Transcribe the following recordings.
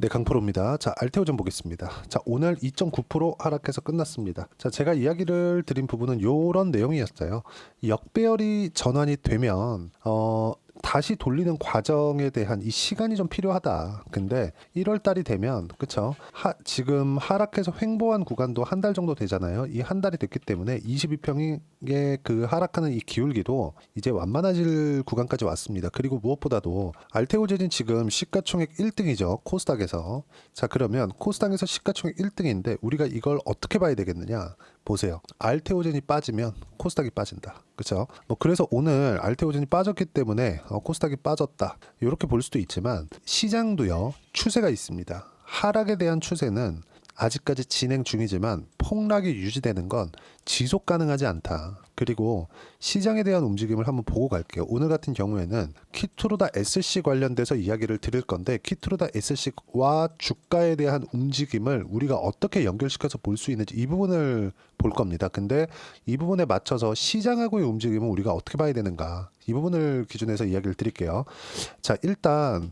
네, 강프로입니다. 자, 알테오전 보겠습니다. 자, 오늘 2.9% 하락해서 끝났습니다. 자, 제가 이야기를 드린 부분은 요런 내용이었어요. 역배열이 전환이 되면 다시 돌리는 과정에 대한 이 시간이 좀 필요하다. 근데 1월 달이 되면 그쵸? 지금 하락해서 횡보한 구간도 한 달 정도 되잖아요. 이 한 달이 됐기 때문에 22평의 그 하락하는 이 기울기도 이제 완만해질 구간까지 왔습니다. 그리고 무엇보다도 알테오젠이 지금 시가총액 1등이죠. 코스닥에서. 자, 그러면 코스닥에서 시가총액 1등인데 우리가 이걸 어떻게 봐야 되겠느냐? 보세요. 알테오젠이 빠지면 코스닥이 빠진다. 그렇죠? 뭐 그래서 오늘 알테오젠이 빠졌기 때문에 코스닥이 빠졌다. 이렇게 볼 수도 있지만 시장도요. 추세가 있습니다. 하락에 대한 추세는 아직까지 진행 중이지만 폭락이 유지되는 건 지속 가능하지 않다. 그리고 시장에 대한 움직임을 한번 보고 갈게요. 오늘 같은 경우에는 키투루다 SC 관련돼서 이야기를 드릴 건데 키투루다 SC와 주가에 대한 움직임을 우리가 어떻게 연결시켜서 볼 수 있는지 이 부분을 볼 겁니다. 근데 이 부분에 맞춰서 시장하고의 움직임은 우리가 어떻게 봐야 되는가 이 부분을 기준해서 이야기를 드릴게요. 자, 일단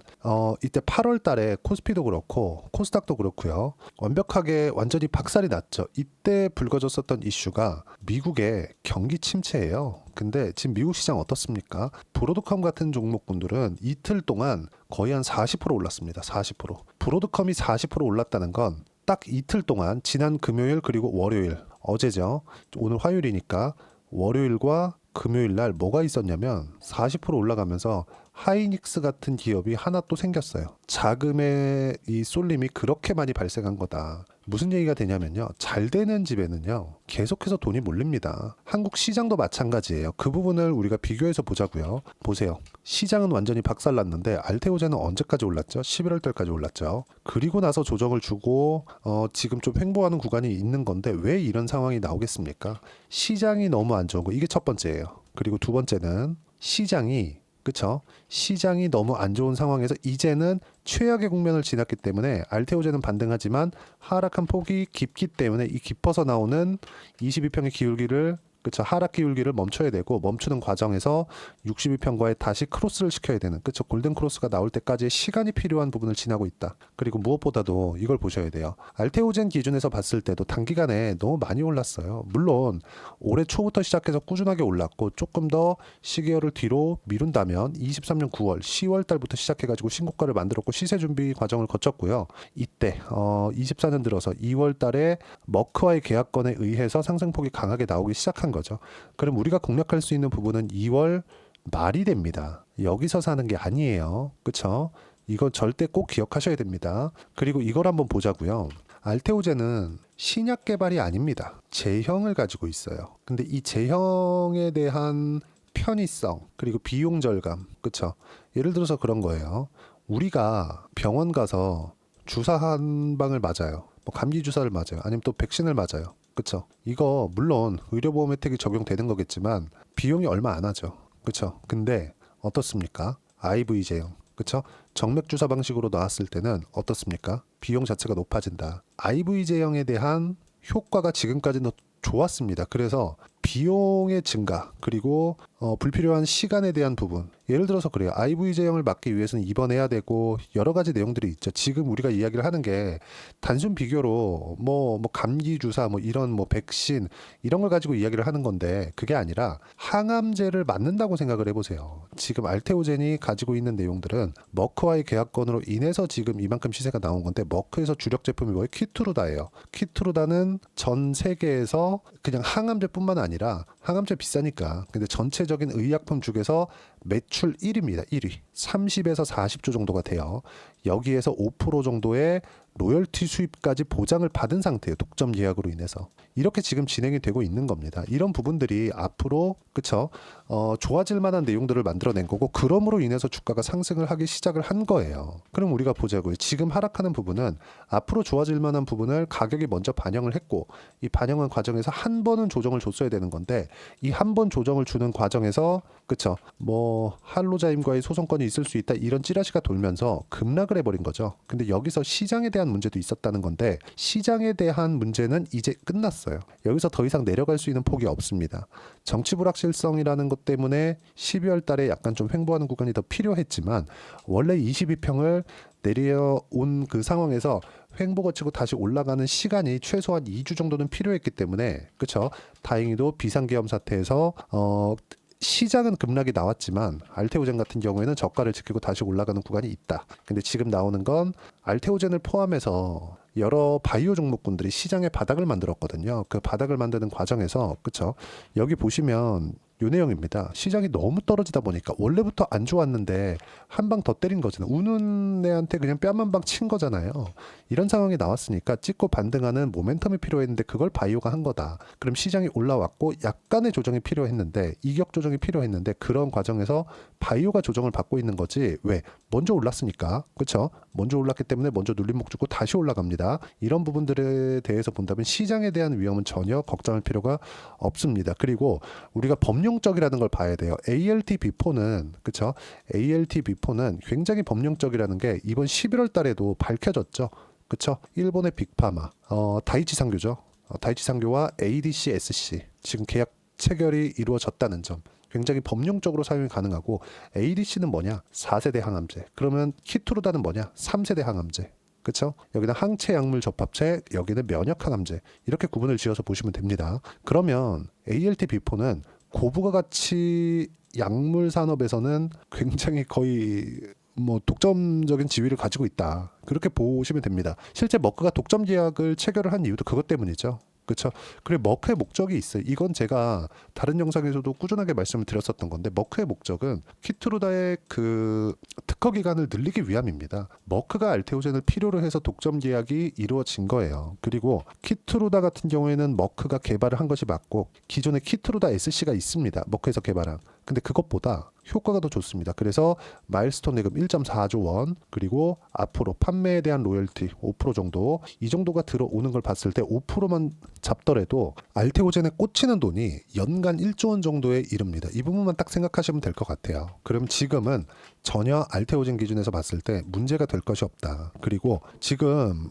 이때 8월 달에 코스피도 그렇고 코스닥도 그렇고요. 완벽하게 완전히 박살이 났죠. 이때 불거졌었던 이슈가 미국의 경기 침체예요. 근데 지금 미국 시장 어떻습니까? 브로드컴 같은 종목군들은 이틀 동안 거의 한 40% 올랐습니다. 40%. 브로드컴이 40% 올랐다는 건 딱 이틀 동안 지난 금요일 그리고 월요일 어제죠. 오늘 화요일이니까 월요일과 금요일 날 뭐가 있었냐면 40% 올라가면서 하이닉스 같은 기업이 하나 또 생겼어요. 자금의 이 쏠림이 그렇게 많이 발생한 거다. 무슨 얘기가 되냐면요. 잘 되는 집에는요. 계속해서 돈이 몰립니다. 한국 시장도 마찬가지예요. 그 부분을 우리가 비교해서 보자고요. 보세요. 시장은 완전히 박살났는데 알테오젠은 언제까지 올랐죠? 11월 달까지 올랐죠. 그리고 나서 조정을 주고 지금 좀 횡보하는 구간이 있는 건데 왜 이런 상황이 나오겠습니까? 시장이 너무 안 좋은 거. 이게 첫 번째예요. 그리고 두 번째는 시장이 그쵸? 시장이 너무 안 좋은 상황에서 이제는 최악의 국면을 지났기 때문에 알테오젠은 반등하지만 하락한 폭이 깊기 때문에 이 깊어서 나오는 22평의 기울기를 그쵸? 하락 기울기를 멈춰야 되고 멈추는 과정에서 62평과의 다시 크로스를 시켜야 되는 그쵸? 골든 크로스가 나올 때까지 시간이 필요한 부분을 지나고 있다. 그리고 무엇보다도 이걸 보셔야 돼요. 알테오젠 기준에서 봤을 때도 단기간에 너무 많이 올랐어요. 물론 올해 초부터 시작해서 꾸준하게 올랐고 조금 더 시계열을 뒤로 미룬다면 23년 9월, 10월 달부터 시작해가지고 신고가를 만들었고 시세 준비 과정을 거쳤고요. 이때 24년 들어서 2월 달에 머크와의 계약건에 의해서 상승폭이 강하게 나오기 시작한 거죠. 그럼 우리가 공략할 수 있는 부분은 2월 말이 됩니다. 여기서 사는 게 아니에요. 그쵸? 이건 절대 꼭 기억하셔야 됩니다. 그리고 이걸 한번 보자고요. 알테오젠은 신약 개발이 아닙니다. 제형을 가지고 있어요. 근데 이 제형에 대한 편의성 그리고 비용 절감 그쵸? 예를 들어서 그런 거예요. 우리가 병원 가서 주사 한 방을 맞아요. 뭐 감기 주사를 맞아요. 아니면 또 백신을 맞아요. 그쵸? 이거 물론 의료보험 혜택이 적용되는 거겠지만 비용이 얼마 안 하죠. 그쵸? 근데 어떻습니까? IV 제형. 그쵸? 정맥 주사 방식으로 나왔을 때는 어떻습니까? 비용 자체가 높아진다. IV 제형에 대한 효과가 지금까지는 좋았습니다. 그래서 비용의 증가 그리고 불필요한 시간에 대한 부분 예를 들어서 그래요. IV 제형을 막기 위해서는 입원해야 되고 여러 가지 내용들이 있죠. 지금 우리가 이야기를 하는 게 단순 비교로 뭐 감기 주사 뭐 이런 뭐 백신 이런 걸 가지고 이야기를 하는 건데 그게 아니라 항암제를 맞는다고 생각을 해보세요. 지금 알테오젠이 가지고 있는 내용들은 머크와의 계약건으로 인해서 지금 이만큼 시세가 나온 건데 머크에서 주력 제품이 뭐예요? 키투루다예요. 키투루다는 전 세계에서 그냥 항암제뿐만 아니라 항암제 비싸니까 근데 전체적인 의약품 중에서 매출 1위입니다. 1위. 30에서 40조 정도가 돼요. 여기에서 5% 정도의 로열티 수입까지 보장을 받은 상태예요. 독점 예약으로 인해서. 이렇게 지금 진행이 되고 있는 겁니다. 이런 부분들이 앞으로 그쵸? 좋아질 만한 내용들을 만들어낸 거고 그럼으로 인해서 주가가 상승을 하기 시작을 한 거예요. 그럼 우리가 보자고요. 지금 하락하는 부분은 앞으로 좋아질 만한 부분을 가격이 먼저 반영을 했고 이 반영한 과정에서 한 번은 조정을 줬어야 되는 건데 이 한 번 조정을 주는 과정에서 그쵸? 뭐 할로자임과의 소송권이 있을 수 있다 이런 찌라시가 돌면서 급락을 하락을 해버린 거죠. 근데 여기서 시장에 대한 문제도 있었다는 건데 시장에 대한 문제는 이제 끝났어요. 여기서 더 이상 내려갈 수 있는 폭이 없습니다. 정치 불확실성이라는 것 때문에 12월 달에 약간 좀 횡보하는 구간이 더 필요했지만 원래 22평을 내려온 그 상황에서 횡보 거치고 다시 올라가는 시간이 최소한 2주 정도는 필요했기 때문에 그렇죠. 다행히도 비상계엄 사태에서 시장은 급락이 나왔지만 알테오젠 같은 경우에는 저가를 지키고 다시 올라가는 구간이 있다. 근데 지금 나오는 건 알테오젠을 포함해서 여러 바이오 종목군들이 시장의 바닥을 만들었거든요. 그 바닥을 만드는 과정에서 그렇죠. 여기 보시면 요 내용입니다. 시장이 너무 떨어지다 보니까 원래부터 안 좋았는데 한 방 더 때린 거잖아요. 우는 애한테 그냥 뺨 한 방 친 거잖아요. 이런 상황이 나왔으니까 찍고 반등하는 모멘텀이 필요했는데 그걸 바이오가 한 거다. 그럼 시장이 올라왔고 약간의 조정이 필요했는데 이격 조정이 필요했는데 그런 과정에서 바이오가 조정을 받고 있는 거지. 왜? 먼저 올랐으니까. 그렇죠? 먼저 올랐기 때문에 먼저 눌림목 주고 다시 올라갑니다. 이런 부분들에 대해서 본다면 시장에 대한 위험은 전혀 걱정할 필요가 없습니다. 그리고 우리가 법령적이라는 걸 봐야 돼요. ALT-B4는 그렇죠? ALT-B4는 굉장히 법령적이라는 게 이번 11월 달에도 밝혀졌죠. 그렇죠? 일본의 빅파마, 다이치 상교죠. 다이치 상교와 ADC-SC 지금 계약 체결이 이루어졌다는 점. 굉장히 법령적으로 사용이 가능하고 ADC는 뭐냐? 4세대 항암제. 그러면 키투르다는 뭐냐? 3세대 항암제. 그렇죠? 여기는 항체 약물 접합체, 여기는 면역 항암제. 이렇게 구분을 지어서 보시면 됩니다. 그러면 ALT-B4는 고부가 가치 약물 산업에서는 굉장히 거의 독점적인 지위를 가지고 있다. 그렇게 보시면 됩니다. 실제 머크가 독점 계약을 체결을 한 이유도 그것 때문이죠. 그렇죠. 그리고 머크의 목적이 있어요. 이건 제가 다른 영상에서도 꾸준하게 말씀을 드렸었던 건데 머크의 목적은 키트루다의 그 특허 기간을 늘리기 위함입니다. 머크가 알테오젠을 필요로 해서 독점 계약이 이루어진 거예요. 그리고 키트루다 같은 경우에는 머크가 개발을 한 것이 맞고 기존에 키트루다 SC가 있습니다. 머크에서 개발한. 근데 그것보다 효과가 더 좋습니다. 그래서 마일스톤 예금 1.4조 원 그리고 앞으로 판매에 대한 로열티 5% 정도 이 정도가 들어오는 걸 봤을 때 5%만 잡더라도 알테오젠에 꽂히는 돈이 연간 1조 원 정도에 이릅니다. 이 부분만 딱 생각하시면 될 것 같아요. 그럼 지금은 전혀 알테오젠 기준에서 봤을 때 문제가 될 것이 없다. 그리고 지금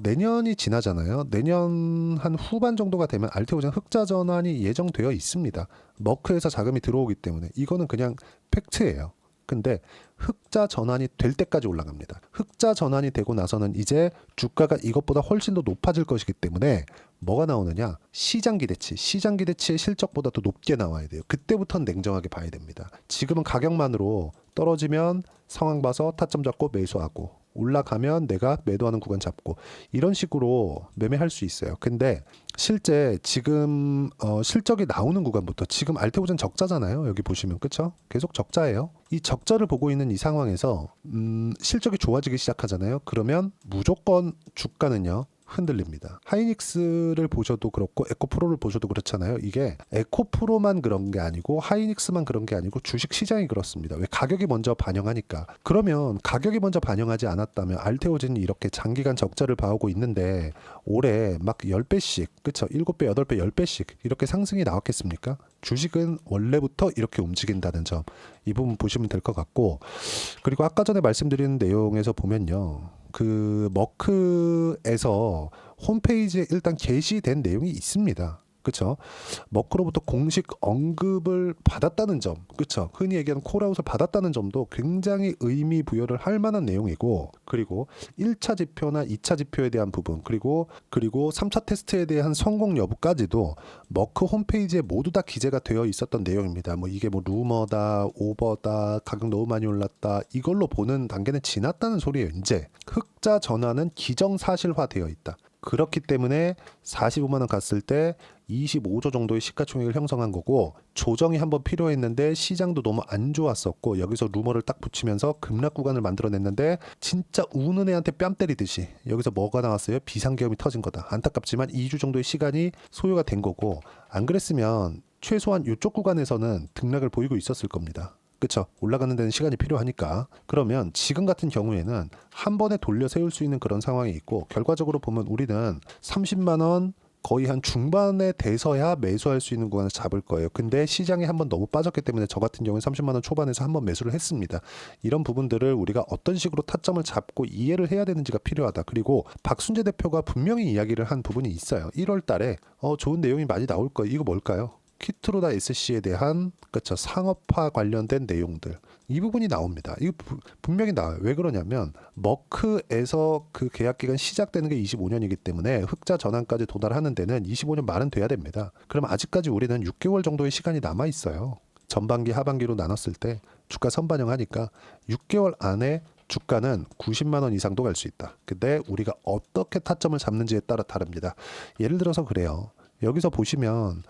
내년이 지나잖아요. 내년 한 후반 정도가 되면 알테오젠 흑자 전환이 예정되어 있습니다. 머크에서 자금이 들어오기 때문에 이거는 그냥 팩트예요. 근데 흑자 전환이 될 때까지 올라갑니다. 흑자 전환이 되고 나서는 이제 주가가 이것보다 훨씬 더 높아질 것이기 때문에 뭐가 나오느냐? 시장 기대치. 시장 기대치의 실적보다 더 높게 나와야 돼요. 그때부터는 냉정하게 봐야 됩니다. 지금은 가격만으로 떨어지면 상황 봐서 타점 잡고 매수하고 올라가면 내가 매도하는 구간 잡고 이런 식으로 매매할 수 있어요. 근데 실제 지금 실적이 나오는 구간부터 지금 알테오젠 적자잖아요. 여기 보시면 그쵸? 계속 적자예요. 이 적자를 보고 있는 이 상황에서 실적이 좋아지기 시작하잖아요. 그러면 무조건 주가는요. 흔들립니다. 하이닉스를 보셔도 그렇고 에코프로를 보셔도 그렇잖아요. 이게 에코프로만 그런 게 아니고 하이닉스만 그런 게 아니고 주식 시장이 그렇습니다. 왜? 가격이 먼저 반영하니까. 그러면 가격이 먼저 반영하지 않았다면 알테오젠이 이렇게 장기간 적자를 봐오고 있는데 올해 막 10배씩 그쵸? 7배, 8배, 10배씩 이렇게 상승이 나왔겠습니까? 주식은 원래부터 이렇게 움직인다는 점 이 부분 보시면 될 것 같고 그리고 아까 전에 말씀드린 내용에서 보면요. 그 머크에서 홈페이지에 일단 게시된 내용이 있습니다. 그쵸? 머크로부터 공식 언급을 받았다는 점, 그쵸? 흔히 얘기하는 콜아웃을 받았다는 점도 굉장히 의미 부여를 할 만한 내용이고, 그리고 1차 지표나 2차 지표에 대한 부분, 그리고 3차 테스트에 대한 성공 여부까지도 머크 홈페이지에 모두 다 기재가 되어 있었던 내용입니다. 이게 루머다, 오버다, 가격 너무 많이 올랐다, 이걸로 보는 단계는 지났다는 소리예요. 이제 흑자 전환은 기정사실화되어 있다. 그렇기 때문에 45만 원 갔을 때 25조 정도의 시가총액을 형성한 거고 조정이 한번 필요했는데 시장도 너무 안 좋았었고 여기서 루머를 딱 붙이면서 급락 구간을 만들어냈는데 진짜 우는 애한테 뺨 때리듯이 여기서 뭐가 나왔어요? 비상계엄이 터진 거다. 안타깝지만 2주 정도의 시간이 소요가 된 거고 안 그랬으면 최소한 이쪽 구간에서는 등락을 보이고 있었을 겁니다. 그쵸? 올라가는 데는 시간이 필요하니까. 그러면 지금 같은 경우에는 한 번에 돌려 세울 수 있는 그런 상황이 있고 결과적으로 보면 우리는 30만 원 거의 한 중반에 돼서야 매수할 수 있는 구간을 잡을 거예요. 근데 시장이 한번 너무 빠졌기 때문에 저 같은 경우는 30만 원 초반에서 한번 매수를 했습니다. 이런 부분들을 우리가 어떤 식으로 타점을 잡고 이해를 해야 되는지가 필요하다. 그리고 박순재 대표가 분명히 이야기를 한 부분이 있어요. 1월 달에 좋은 내용이 많이 나올 거예요. 이거 뭘까요? 키트로다 SC에 대한 그렇죠 상업화 관련된 내용들 이 부분이 나옵니다. 이거 분명히 나와요. 왜 그러냐면 머크에서 그 계약 기간 시작되는 게 25년이기 때문에 흑자 전환까지 도달하는 데는 25년 말은 돼야 됩니다. 그럼 아직까지 우리는 6개월 정도의 시간이 남아 있어요. 전반기 하반기로 나눴을 때 주가 선반영하니까 6개월 안에 주가는 90만 원 이상도 갈 수 있다. 근데 우리가 어떻게 타점을 잡는지에 따라 다릅니다. 예를 들어서 그래요. 여기서 보시면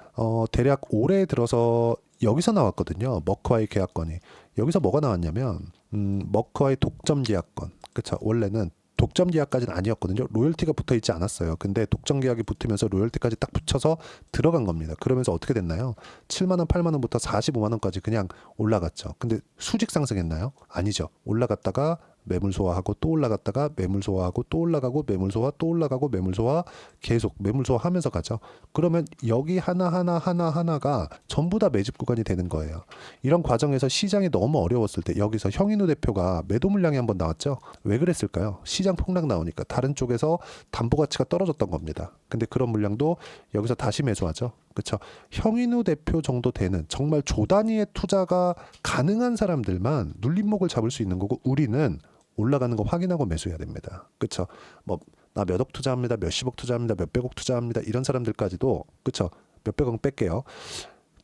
대략 올해 들어서 여기서 나왔거든요. 머크와의 계약건이. 여기서 뭐가 나왔냐면 머크와의 독점 계약건. 그쵸. 원래는 독점 계약까지는 아니었거든요. 로열티가 붙어 있지 않았어요. 근데 독점 계약이 붙으면서 로열티까지 딱 붙여서 들어간 겁니다. 그러면서 어떻게 됐나요? 7만 원, 8만 원부터 45만 원까지 그냥 올라갔죠. 근데 수직 상승했나요? 아니죠. 올라갔다가 매물 소화하고 또 올라갔다가 매물 소화하고 또 올라가고 매물 소화 또 올라가고 매물 소화 계속 매물 소화하면서 가죠. 그러면 여기 하나가 전부 다 매집 구간이 되는 거예요. 이런 과정에서 시장이 너무 어려웠을 때 여기서 형인우 대표가 매도 물량이 한번 나왔죠. 왜 그랬을까요? 시장 폭락 나오니까 다른 쪽에서 담보 가치가 떨어졌던 겁니다. 근데 그런 물량도 여기서 다시 매수하죠. 그렇죠. 형인우 대표 정도 되는 정말 조 단위의 투자가 가능한 사람들만 눌림목을 잡을 수 있는 거고 우리는 올라가는 거 확인하고 매수해야 됩니다. 그렇죠. 뭐 나 몇 억 투자합니다. 몇십억 투자합니다. 몇백억 투자합니다. 이런 사람들까지도 그렇죠. 몇백억 뺄게요.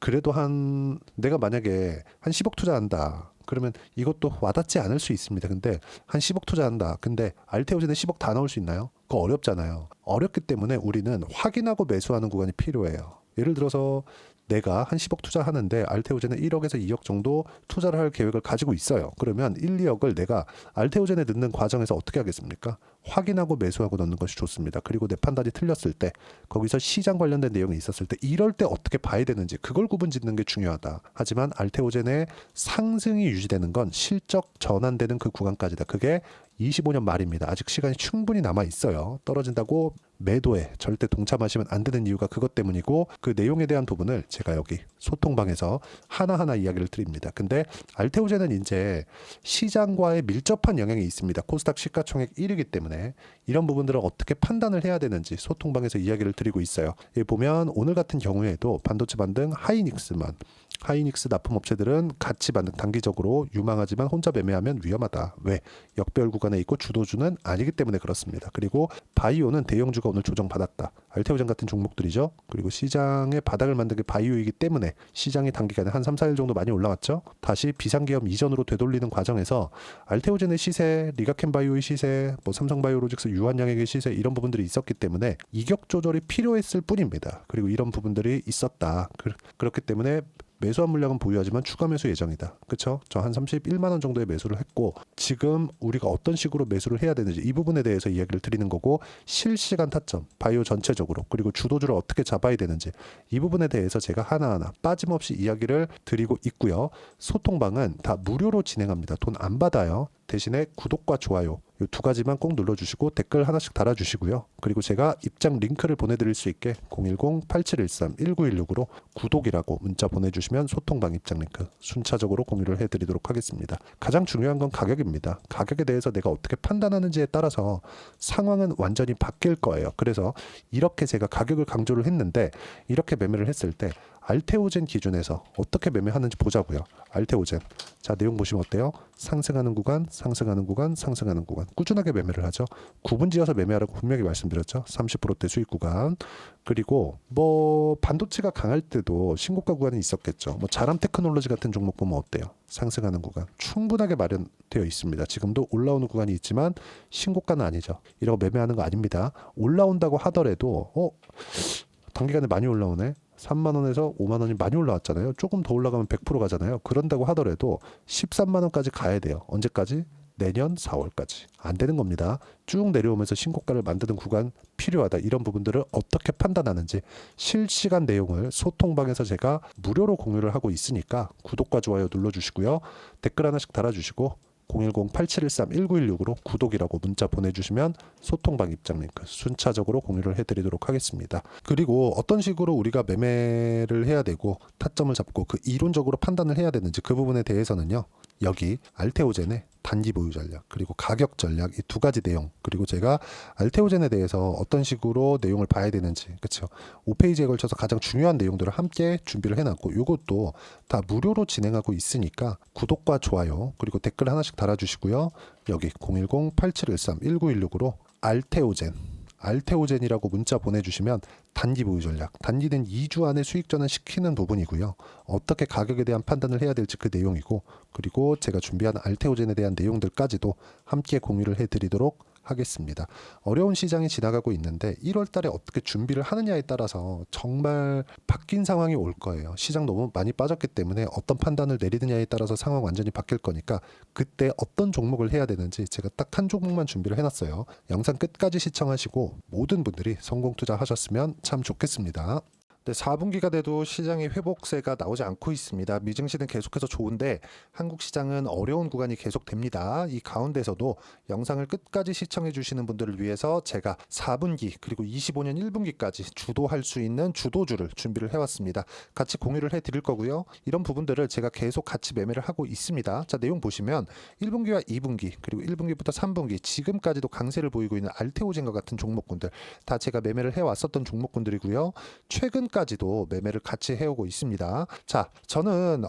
그래도 내가 만약에 한 10억 투자한다. 그러면 이것도 와닿지 않을 수 있습니다. 근데 한 10억 투자한다. 근데 알테오젠에 10억 다 넣을 수 있나요? 그거 어렵잖아요. 어렵기 때문에 우리는 확인하고 매수하는 구간이 필요해요. 예를 들어서 내가 한 10억 투자하는데 알테오젠에 1억에서 2억 정도 투자를 할 계획을 가지고 있어요. 그러면 1, 2억을 내가 알테오젠에 넣는 과정에서 어떻게 하겠습니까? 확인하고 매수하고 넣는 것이 좋습니다. 그리고 내 판단이 틀렸을 때 거기서 시장 관련된 내용이 있었을 때 이럴 때 어떻게 봐야 되는지 그걸 구분짓는 게 중요하다. 하지만 알테오젠의 상승이 유지되는 건 실적 전환되는 그 구간까지다. 그게 25년 말입니다. 아직 시간이 충분히 남아 있어요. 떨어진다고 매도에 절대 동참하시면 안 되는 이유가 그것 때문이고 그 내용에 대한 부분을 제가 여기 소통방에서 하나하나 이야기를 드립니다. 근데 알테오젠은 이제 시장과의 밀접한 영향이 있습니다. 코스닥 시가총액 1위이기 때문에 이런 부분들을 어떻게 판단을 해야 되는지 소통방에서 이야기를 드리고 있어요. 여기 보면 오늘 같은 경우에도 반도체 반등 하이닉스 납품업체들은 같이 반등 단기적으로 유망하지만 혼자 매매하면 위험하다. 왜? 역배열 구간에 있고 주도주는 아니기 때문에 그렇습니다. 그리고 바이오는 대형주가 오늘 조정받았다. 알테오젠 같은 종목들이죠. 그리고 시장의 바닥을 만든 게 바이오이기 때문에 시장이 단기간에 한 3, 4일 정도 많이 올라갔죠. 다시 비상계엄 이전으로 되돌리는 과정에서 알테오젠의 시세, 리가켄바이오의 시세, 뭐 삼성바이오로직스 유한양액의 시세 이런 부분들이 있었기 때문에 이격 조절이 필요했을 뿐입니다. 그리고 이런 부분들이 있었다. 그렇기 때문에 매수한 물량은 보유하지만 추가 매수 예정이다. 그렇죠? 저 한 31만 원 정도의 매수를 했고 지금 우리가 어떤 식으로 매수를 해야 되는지 이 부분에 대해서 이야기를 드리는 거고 실시간 타점, 바이오 전체적으로 그리고 주도주를 어떻게 잡아야 되는지 이 부분에 대해서 제가 하나하나 빠짐없이 이야기를 드리고 있고요. 소통방은 다 무료로 진행합니다. 돈 안 받아요. 대신에 구독과 좋아요 이 두 가지만 꼭 눌러주시고 댓글 하나씩 달아주시고요. 그리고 제가 입장 링크를 보내드릴 수 있게 010-8713-1916으로 구독이라고 문자 보내주시면 소통방 입장 링크 순차적으로 공유를 해드리도록 하겠습니다. 가장 중요한 건 가격입니다. 가격에 대해서 내가 어떻게 판단하는지에 따라서 상황은 완전히 바뀔 거예요. 그래서 이렇게 제가 가격을 강조를 했는데 이렇게 매매를 했을 때 알테오젠 기준에서 어떻게 매매하는지 보자고요. 알테오젠. 자, 내용 보시면 어때요? 상승하는 구간, 상승하는 구간, 상승하는 구간. 꾸준하게 매매를 하죠. 구분지어서 매매하라고 분명히 말씀드렸죠. 30%대 수익 구간. 그리고 뭐 반도체가 강할 때도 신고가 구간이 있었겠죠. 뭐 자람 테크놀로지 같은 종목 보면 어때요? 상승하는 구간 충분하게 마련되어 있습니다. 지금도 올라오는 구간이 있지만 신고가는 아니죠. 이러고 매매하는 거 아닙니다. 올라온다고 하더라도 단기간에 많이 올라오네. 3만 원에서 5만 원이 많이 올라왔잖아요. 조금 더 올라가면 100% 가잖아요. 그런다고 하더라도 13만 원까지 가야 돼요. 언제까지? 내년 4월까지. 안 되는 겁니다. 쭉 내려오면서 신고가를 만드는 구간 필요하다. 이런 부분들을 어떻게 판단하는지 실시간 내용을 소통방에서 제가 무료로 공유를 하고 있으니까 구독과 좋아요 눌러주시고요. 댓글 하나씩 달아주시고 010-8713-1916으로 구독이라고 문자 보내주시면 소통방 입장 링크 순차적으로 공유를 해드리도록 하겠습니다. 그리고 어떤 식으로 우리가 매매를 해야 되고 타점을 잡고 그 이론적으로 판단을 해야 되는지 그 부분에 대해서는요, 여기 알테오젠의 단기 보유 전략 그리고 가격 전략 이 두 가지 내용, 그리고 제가 알테오젠에 대해서 어떤 식으로 내용을 봐야 되는지, 그렇죠, 5페이지에 걸쳐서 가장 중요한 내용들을 함께 준비를 해놨고, 이것도 다 무료로 진행하고 있으니까 구독과 좋아요 그리고 댓글 하나씩 달아주시고요. 여기 010-8713-1916으로 알테오젠이라고 문자 보내주시면 단기 보유 전략, 단기는 2주 안에 수익 전환 시키는 부분이고요. 어떻게 가격에 대한 판단을 해야 될지 그 내용이고, 그리고 제가 준비한 알테오젠에 대한 내용들까지도 함께 공유를 해드리도록 하겠습니다. 어려운 시장이 지나가고 있는데 1월 달에 어떻게 준비를 하느냐에 따라서 정말 바뀐 상황이 올 거예요. 시장 너무 많이 빠졌기 때문에 어떤 판단을 내리느냐에 따라서 상황 완전히 바뀔 거니까 그때 어떤 종목을 해야 되는지 제가 딱 한 종목만 준비를 해놨어요. 영상 끝까지 시청하시고 모든 분들이 성공 투자하셨으면 참 좋겠습니다. 네, 4분기가 돼도 시장의 회복세가 나오지 않고 있습니다. 미증시는 계속해서 좋은데 한국 시장은 어려운 구간이 계속됩니다. 이 가운데서도 영상을 끝까지 시청해 주시는 분들을 위해서 제가 4분기 그리고 25년 1분기까지 주도할 수 있는 주도주를 준비를 해왔습니다. 같이 공유를 해드릴 거고요. 이런 부분들을 제가 계속 같이 매매를 하고 있습니다. 자, 내용 보시면 1분기와 2분기 그리고 1분기부터 3분기 지금까지도 강세를 보이고 있는 알테오젠과 같은 종목군들 다 제가 매매를 해왔었던 종목군들이고요. 최근까지도 매매를 같이 해오고 있습니다. 자, 저는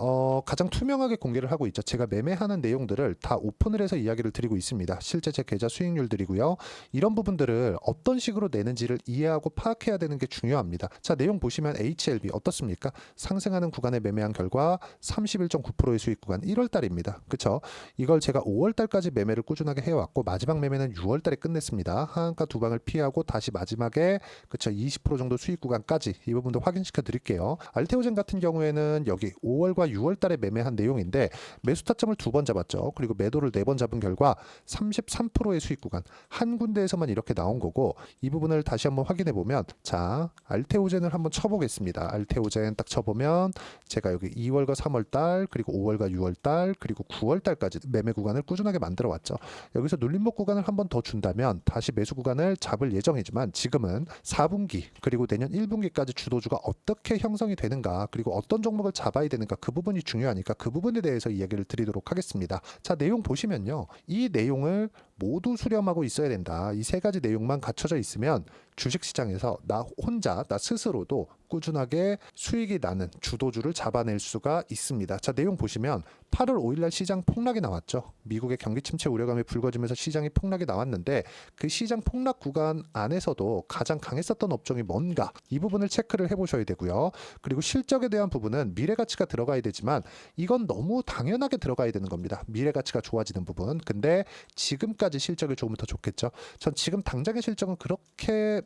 가장 투명하게 공개를 하고 있죠. 제가 매매하는 내용들을 다 오픈을 해서 이야기를 드리고 있습니다. 실제 제 계좌 수익률들이고요. 이런 부분들을 어떤 식으로 내는지를 이해하고 파악해야 되는 게 중요합니다. 자, 내용 보시면 HLB 어떻습니까? 상승하는 구간에 매매한 결과 31.9%의 수익 구간 1월 달입니다. 그렇죠? 이걸 제가 5월 달까지 매매를 꾸준하게 해왔고 마지막 매매는 6월 달에 끝냈습니다. 하한가 두 방을 피하고 다시 마지막에 그렇죠, 20% 정도 수익 구간까지 이 부분도 확인시켜 드릴게요. 알테오젠 같은 경우에는 여기 5월과 6월 달에 매매한 내용인데 매수 타점을 2번 잡았죠. 그리고 매도를 4번 잡은 결과 33%의 수익 구간 한 군데에서만 이렇게 나온 거고, 이 부분을 다시 한번 확인해 보면, 자, 알테오젠을 한번 쳐보겠습니다. 알테오젠 딱 쳐보면 제가 여기 2월과 3월 달 그리고 5월과 6월 달 그리고 9월 달까지 매매 구간을 꾸준하게 만들어 왔죠. 여기서 눌림목 구간을 한번 더 준다면 다시 매수 구간을 잡을 예정이지만 지금은 4분기 그리고 내년 1분기까지 주도주가 어떻게 형성이 되는가, 그리고 어떤 종목을 잡아야 되는가, 그 부분이 중요하니까 그 부분에 대해서 이야기를 드리도록 하겠습니다. 자, 내용 보시면요, 이 내용을 모두 수렴하고 있어야 된다. 이 세 가지 내용만 갖춰져 있으면 주식시장에서 나 혼자 나 스스로도 꾸준하게 수익이 나는 주도주를 잡아낼 수가 있습니다. 자, 내용 보시면 8월 5일날 시장 폭락이 나왔죠. 미국의 경기 침체 우려감이 불거지면서 시장이 폭락이 나왔는데 그 시장 폭락 구간 안에서도 가장 강했었던 업종이 뭔가, 이 부분을 체크를 해보셔야 되고요. 그리고 실적에 대한 부분은 미래가치가 들어가야 되지만 이건 너무 당연하게 들어가야 되는 겁니다. 미래가치가 좋아지는 부분. 근데 지금까지 실적이 좋으면 더 좋겠죠. 전 지금 당장의 실적은 그렇게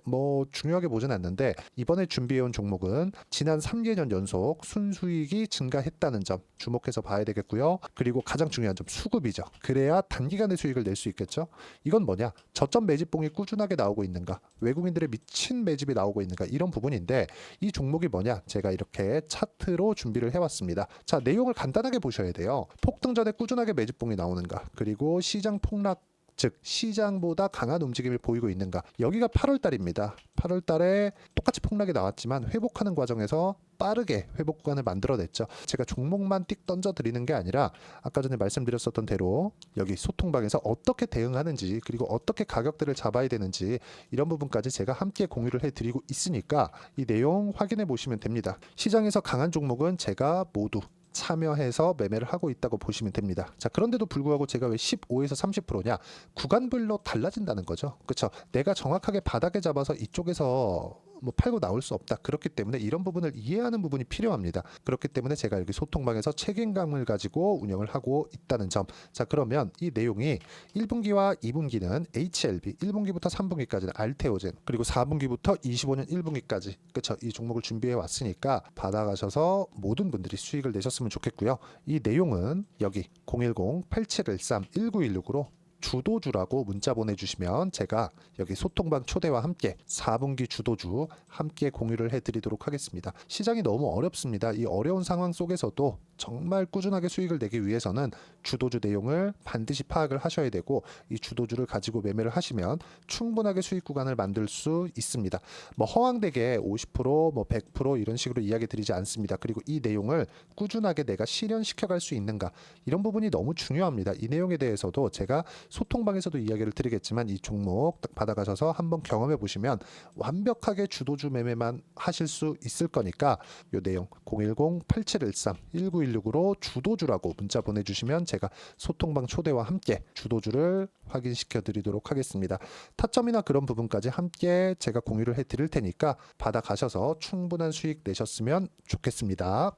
중요하게 보진 않는데 이번에 준비해온 종목은 지난 3개년 연속 순수익이 증가했다는 점 주목해서 봐야 되겠고요. 그리고 가장 중요한 점 수급이죠. 그래야 단기간에 수익을 낼 수 있겠죠. 이건 뭐냐? 저점 매집봉이 꾸준하게 나오고 있는가, 외국인들의 미친 매집이 나오고 있는가, 이런 부분인데 이 종목이 뭐냐? 제가 이렇게 차트로 준비를 해왔습니다. 자, 내용을 간단하게 보셔야 돼요. 폭등 전에 꾸준하게 매집봉이 나오는가, 그리고 시장 폭락 즉 시장보다 강한 움직임을 보이고 있는가. 여기가 8월 달입니다. 8월 달에 똑같이 폭락이 나왔지만 회복하는 과정에서 빠르게 회복 구간을 만들어냈죠. 제가 종목만 띡 던져 드리는 게 아니라 아까 전에 말씀드렸었던 대로 여기 소통방에서 어떻게 대응하는지, 그리고 어떻게 가격들을 잡아야 되는지, 이런 부분까지 제가 함께 공유를 해드리고 있으니까 이 내용 확인해 보시면 됩니다. 시장에서 강한 종목은 제가 모두 참여해서 매매를 하고 있다고 보시면 됩니다. 자, 그런데도 불구하고 제가 왜 15에서 30%냐? 구간별로 달라진다는 거죠. 그렇죠? 내가 정확하게 바닥에 잡아서 이쪽에서 팔고 나올 수 없다. 그렇기 때문에 이런 부분을 이해하는 부분이 필요합니다. 그렇기 때문에 제가 여기 소통방에서 책임감을 가지고 운영을 하고 있다는 점. 자, 그러면 이 내용이 1분기와 2분기는 HLB, 1분기부터 3분기까지는 알테오젠, 그리고 4분기부터 25년 1분기까지 그렇죠? 이 종목을 준비해 왔으니까 받아가셔서 모든 분들이 수익을 내셨으면 좋겠고요. 이 내용은 여기 010-8713-1916으로 주도주라고 문자 보내주시면 제가 여기 소통방 초대와 함께 4분기 주도주 함께 공유를 해드리도록 하겠습니다. 시장이 너무 어렵습니다. 이 어려운 상황 속에서도 정말 꾸준하게 수익을 내기 위해서는 주도주 내용을 반드시 파악을 하셔야 되고, 이 주도주를 가지고 매매를 하시면 충분하게 수익 구간을 만들 수 있습니다. 뭐 허황되게 50%, 뭐 100% 이런 식으로 이야기 드리지 않습니다. 그리고 이 내용을 꾸준하게 내가 실현시켜 갈 수 있는가, 이런 부분이 너무 중요합니다. 이 내용에 대해서도 제가 소통방에서도 이야기를 드리겠지만, 이 종목 딱 받아가셔서 한번 경험해 보시면 완벽하게 주도주 매매만 하실 수 있을 거니까, 이 내용 010-8713-1916으로 주도주라고 문자 보내주시면 제가 소통방 초대와 함께 주도주를 확인시켜 드리도록 하겠습니다. 타점이나 그런 부분까지 함께 제가 공유를 해 드릴 테니까 받아가셔서 충분한 수익 내셨으면 좋겠습니다.